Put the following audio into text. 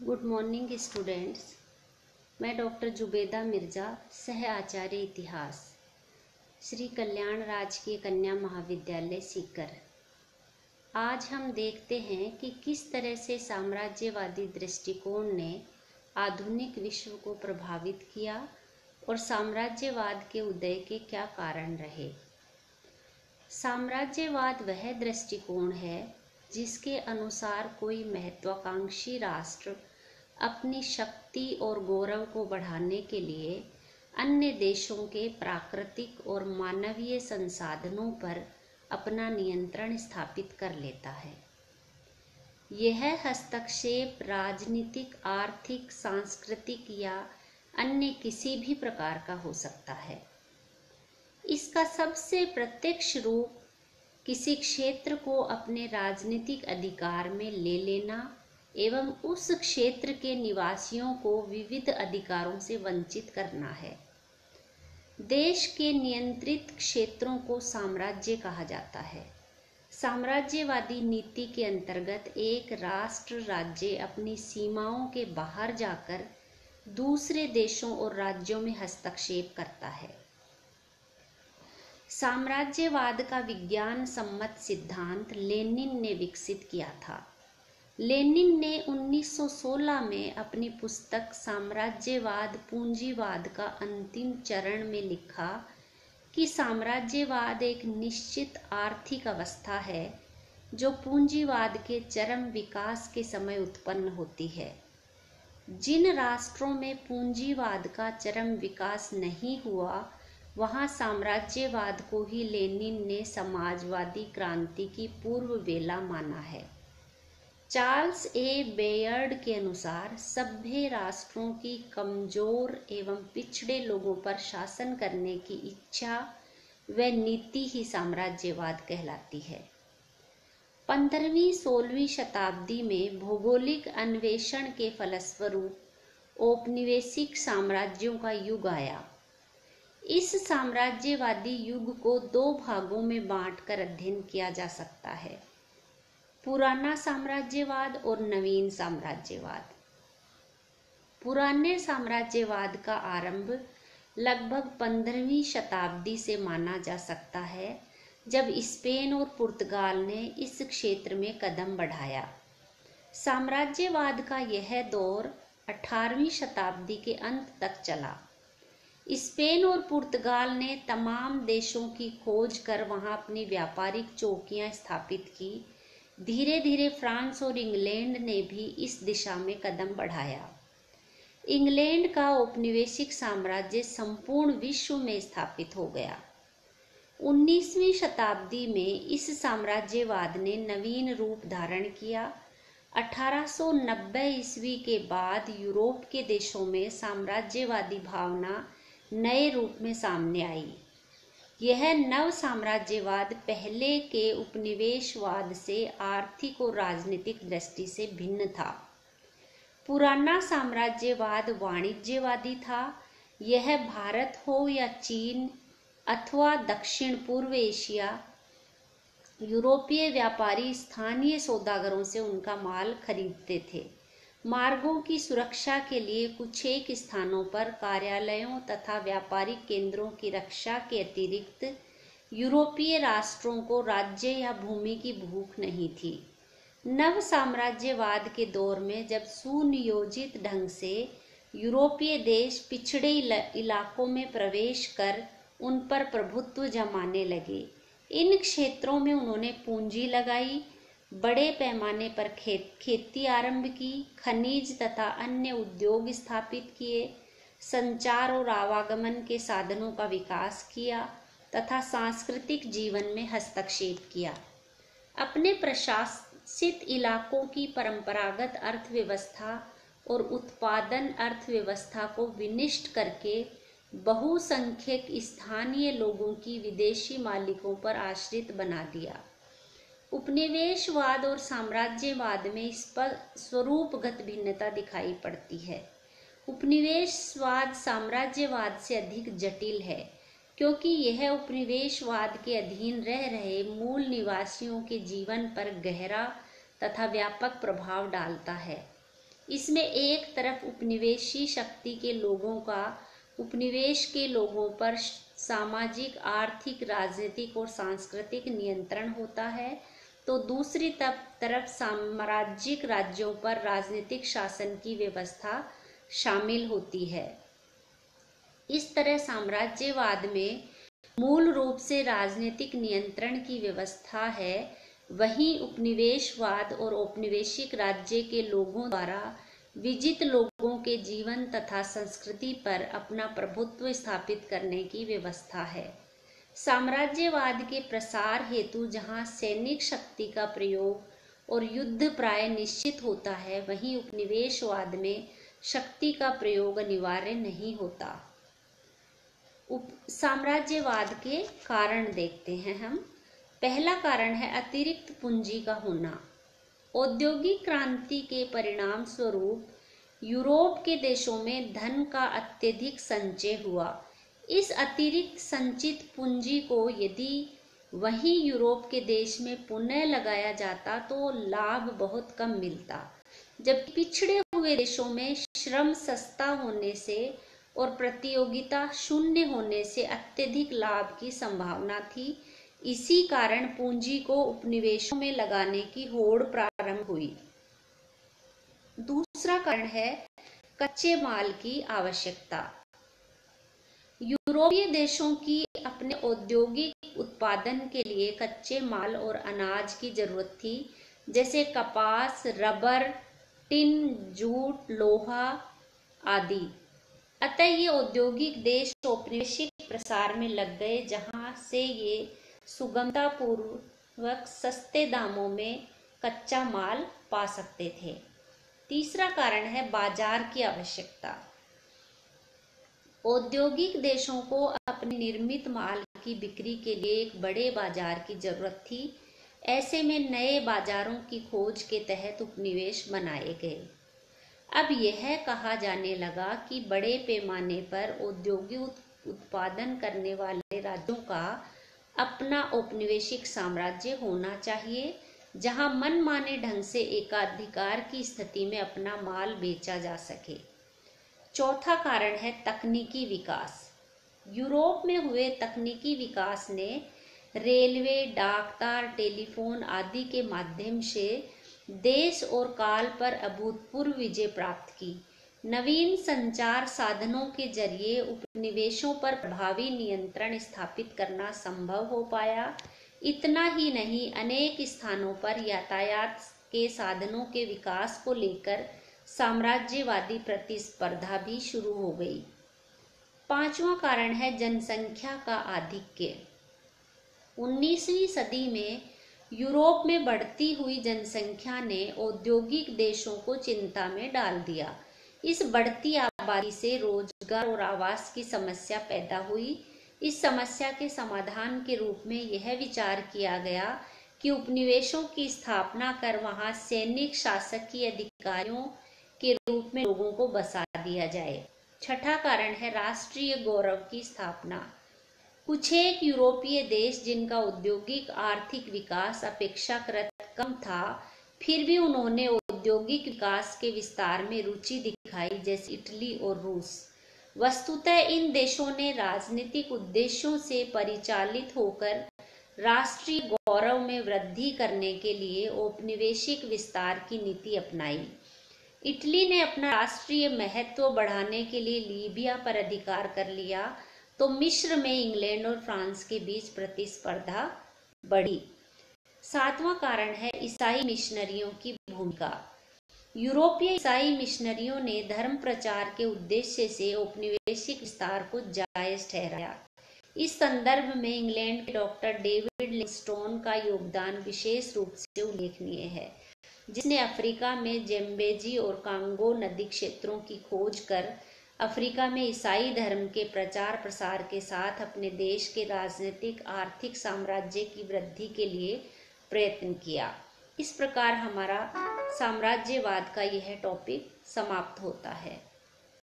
Good morning students. मैं doctor Zubeda Mirza, सह आचार्य इतिहास, श्री कल्याण राजकीय कन्या महाविद्यालय सीकर। आज हम देखते हैं कि किस तरह से साम्राज्यवादी दृष्टिकोण ने आधुनिक विश्व को प्रभावित किया और साम्राज्यवाद के उदय के क्या कारण रहे। साम्राज्यवाद वह दृष्टिकोण है जिसके अनुसार कोई महत्वाकांक्षी राष्ट्र अपनी शक्ति और गौरव को बढ़ाने के लिए अन्य देशों के प्राकृतिक और मानवीय संसाधनों पर अपना नियंत्रण स्थापित कर लेता है। यह हस्तक्षेप राजनीतिक, आर्थिक, सांस्कृतिक या अन्य किसी भी प्रकार का हो सकता है। इसका सबसे प्रत्यक्ष रूप किसी क्षेत्र को अपने राजनीतिक अधिकार में ले लेना एवं उस क्षेत्र के निवासियों को विविध अधिकारों से वंचित करना है। देश के नियंत्रित क्षेत्रों को साम्राज्य कहा जाता है। साम्राज्यवादी नीति के अंतर्गत एक राष्ट्र राज्य अपनी सीमाओं के बाहर जाकर दूसरे देशों और राज्यों में हस्तक्षेप करता है। साम्राज्यवाद का विज्ञान सम्मत सिद्धांत लेनिन ने विकसित किया था। लेनिन ने 1916 में अपनी पुस्तक साम्राज्यवाद पूंजीवाद का अंतिम चरण में लिखा कि साम्राज्यवाद एक निश्चित आर्थिक अवस्था है जो पूंजीवाद के चरम विकास के समय उत्पन्न होती है। जिन राष्ट्रों में पूंजीवाद का चरम विकास नहीं हुआ, वहां साम्राज्यवाद को ही लेनिन ने समाजवादी क्रांति की पूर्व वेला माना है। चार्ल्स ए बेयर्ड के अनुसार सभ्य राष्ट्रों की कमजोर एवं पिछड़े लोगों पर शासन करने की इच्छा व नीति ही साम्राज्यवाद कहलाती है। 15वीं-16वीं शताब्दी में भौगोलिक अन्वेषण के फलस्वरूप औपनिवेशिक साम्राज्यों का युग आया। इस साम्राज्यवादी युग को दो भागों में बांटकर अध्ययन किया जा सकता है: पुराना साम्राज्यवाद और नवीन साम्राज्यवाद। पुराने साम्राज्यवाद का आरंभ लगभग 15वीं शताब्दी से माना जा सकता है, जब स्पेन और पुर्तगाल ने इस क्षेत्र में कदम बढ़ाया। साम्राज्यवाद का यह दौर 18वीं शताब्दी के अंत तक चला। स्पेन और पुर्तगाल ने तमाम देशों की खोज कर वहां अपनी व्यापारिक चौकियां स्थापित की। धीरे धीरे फ्रांस और इंग्लैंड ने भी इस दिशा में कदम बढ़ाया। इंग्लैंड का औपनिवेशिक साम्राज्य संपूर्ण विश्व में स्थापित हो गया। 19वीं शताब्दी में इस साम्राज्यवाद ने नवीन रूप धारण किया। 1890 ईस्वी के बाद यूरोप के देशों में साम्राज्यवादी भावना नए रूप में सामने आई। यह नव साम्राज्यवाद पहले के उपनिवेशवाद से आर्थिक और राजनीतिक दृष्टि से भिन्न था। पुराना साम्राज्यवाद वाणिज्यवादी था। यह भारत हो या चीन अथवा दक्षिण पूर्व एशिया, यूरोपीय व्यापारी स्थानीय सौदागरों से उनका माल खरीदते थे। मार्गों की सुरक्षा के लिए कुछ एक स्थानों पर कार्यालयों तथा व्यापारिक केंद्रों की रक्षा के अतिरिक्त यूरोपीय राष्ट्रों को राज्य या भूमि की भूख नहीं थी। नव साम्राज्यवाद के दौर में जब सुनियोजित ढंग से यूरोपीय देश पिछड़े इलाकों में प्रवेश कर उन पर प्रभुत्व जमाने लगे, इन क्षेत्रों में उन्होंने पूंजी लगाई, बड़े पैमाने पर खेती आरंभ की, खनिज तथा अन्य उद्योग स्थापित किए, संचार और आवागमन के साधनों का विकास किया तथा सांस्कृतिक जीवन में हस्तक्षेप किया। अपने प्रशासित इलाकों की परंपरागत अर्थव्यवस्था और उत्पादन अर्थव्यवस्था को विनिष्ट करके बहुसंख्यक स्थानीय लोगों की विदेशी मालिकों पर आश्रित बना दिया। उपनिवेशवाद और साम्राज्यवाद में स्वरूपगत भिन्नता दिखाई पड़ती है। उपनिवेशवाद साम्राज्यवाद से अधिक जटिल है, क्योंकि यह उपनिवेशवाद के अधीन रह रहे मूल निवासियों के जीवन पर गहरा तथा व्यापक प्रभाव डालता है। इसमें एक तरफ उपनिवेशी शक्ति के लोगों का उपनिवेश के लोगों पर सामाजिक, आर्थिक, राजनीतिक और सांस्कृतिक नियंत्रण होता है, तो दूसरी तरफ साम्राज्यिक राज्यों पर राजनीतिक शासन की व्यवस्था शामिल होती है। इस तरह साम्राज्यवाद में मूल रूप से राजनीतिक नियंत्रण की व्यवस्था है, वहीं उपनिवेशवाद और औपनिवेशिक राज्य के लोगों द्वारा विजित लोगों के जीवन तथा संस्कृति पर अपना प्रभुत्व स्थापित करने की व्यवस्था है। साम्राज्यवाद के प्रसार हेतु जहां सैनिक शक्ति का प्रयोग और युद्ध प्राय निश्चित होता है, वहीं उपनिवेशवाद में शक्ति का प्रयोग अनिवार्य नहीं होता। साम्राज्यवाद के कारण देखते हैं हम। पहला कारण है अतिरिक्त पूंजी का होना। औद्योगिक क्रांति के परिणाम स्वरूप यूरोप के देशों में धन का अत्यधिक संचय हुआ। इस अतिरिक्त संचित पूंजी को यदि वही यूरोप के देश में पुनः लगाया जाता तो लाभ बहुत कम मिलता। जबकि पिछड़े हुए देशों में श्रम सस्ता होने से और प्रतियोगिता शून्य होने से अत्यधिक लाभ की संभावना थी। इसी कारण पूंजी को उपनिवेशों में लगाने की होड़ प्रारंभ हुई। दूसरा कारण है कच्चे माल की आवश्यकता। यूरोपीय देशों की अपने औद्योगिक उत्पादन के लिए कच्चे माल और अनाज की जरूरत थी, जैसे कपास, रबर, टिन, जूट, लोहा आदि। अतः ये औद्योगिक देश औपनिवेशिक प्रसार में लग गए, जहां से ये सुगमतापूर्वक सस्ते दामों में कच्चा माल पा सकते थे। तीसरा कारण है बाजार की आवश्यकता। औद्योगिक देशों को अपने निर्मित माल की बिक्री के लिए एक बड़े बाजार की जरूरत थी। ऐसे में नए बाजारों की खोज के तहत उपनिवेश बनाए गए। अब यह कहा जाने लगा कि बड़े पैमाने पर औद्योगिक उत्पादन करने वाले राज्यों का अपना औपनिवेशिक साम्राज्य होना चाहिए, जहां मनमाने ढंग से एकाधिकार की स्थिति में अपना माल बेचा जा सके। चौथा कारण है तकनीकी विकास। यूरोप में हुए तकनीकी विकास ने रेलवे, डाकतार, टेलीफोन आदि के माध्यम से देश और काल पर अभूतपूर्व विजय प्राप्त की। नवीन संचार साधनों के जरिए उपनिवेशों पर प्रभावी नियंत्रण स्थापित करना संभव हो पाया। इतना ही नहीं, अनेक स्थानों पर यातायात के साधनों के विकास को लेकर साम्राज्यवादी प्रतिस्पर्धा भी शुरू हो गई। पांचवा कारण है जनसंख्या का आधिक्य। 19वीं सदी में यूरोप में बढ़ती हुई जनसंख्या ने औद्योगिक देशों को चिंता में डाल दिया। इस बढ़ती आबादी से रोजगार और आवास की समस्या पैदा हुई। इस समस्या के समाधान के रूप में यह विचार किया गया कि उपनिवेशों की स्थापना कर वहां सैनिक शासकीय अधिकारियों के रूप में लोगों को बसा दिया जाए। छठा कारण है राष्ट्रीय गौरव की स्थापना। कुछ एक यूरोपीय देश जिनका औद्योगिक आर्थिक विकास अपेक्षाकृत कम था, फिर भी उन्होंने औद्योगिक विकास के विस्तार में रुचि दिखाई, जैसे इटली और रूस। वस्तुतः इन देशों ने राजनीतिक उद्देश्यों से परिचालित होकर राष्ट्रीय गौरव में वृद्धि करने के लिए औपनिवेशिक विस्तार की नीति अपनाई। इटली ने अपना राष्ट्रीय महत्व बढ़ाने के लिए लीबिया पर अधिकार कर लिया, तो मिस्र में इंग्लैंड और फ्रांस के बीच प्रतिस्पर्धा बढ़ी। सातवां कारण है ईसाई मिशनरियों की भूमिका। यूरोपीय ईसाई मिशनरियों ने धर्म प्रचार के उद्देश्य से औपनिवेशिक विस्तार को जायज ठहराया। इस संदर्भ में इंग्लैंड के डॉक्टर डेविड लिविंगस्टोन का योगदान विशेष रूप से उल्लेखनीय है, जिसने अफ्रीका में जेम्बेजी और कांगो नदी क्षेत्रों की खोज कर अफ्रीका में ईसाई धर्म के प्रचार प्रसार के साथ अपने देश के राजनीतिक आर्थिक साम्राज्य की वृद्धि के लिए प्रयत्न किया। इस प्रकार हमारा साम्राज्यवाद का यह टॉपिक समाप्त होता है।